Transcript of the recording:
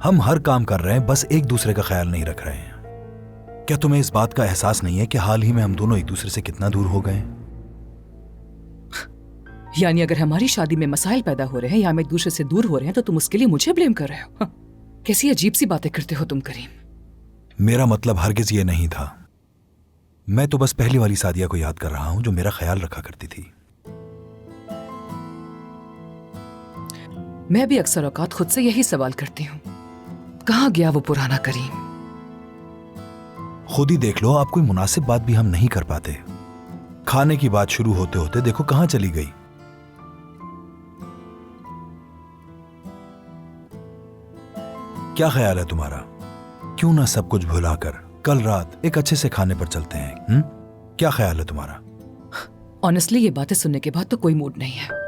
हम हर काम कर रहे हैं, बस एक दूसरे का ख्याल नहीं रख रहे हैं। क्या तुम्हें इस बात का एहसास नहीं है कि हाल ही में हम दोनों एक दूसरे से कितना दूर हो गए? यानी अगर हमारी शादी में मसाइल पैदा हो रहे हैं या हम एक दूसरे से दूर हो रहे हैं तो तुम उसके लिए मुझे ब्लेम कर रहे हो? हाँ। कैसी अजीब सी बातें करते हो तुम करीम। मेरा मतलब हरगिज ये नहीं था। मैं तो बस पहली वाली सादिया को याद कर रहा हूं जो मेरा ख्याल रखा करती थी। मैं भी अक्सर औकात खुद से यही सवाल करती हूँ, कहाँ गया वो पुराना करीम? खुद ही देख लो, आप कोई मुनासिब बात भी हम नहीं कर पाते। खाने की बात शुरू होते होते देखो कहां चली गई। क्या ख्याल है तुम्हारा? क्यों ना सब कुछ भुलाकर कल रात एक अच्छे से खाने पर चलते हैं? क्या ख्याल है तुम्हारा? ऑनेस्टली ये बातें सुनने के बाद तो कोई मूड नहीं है।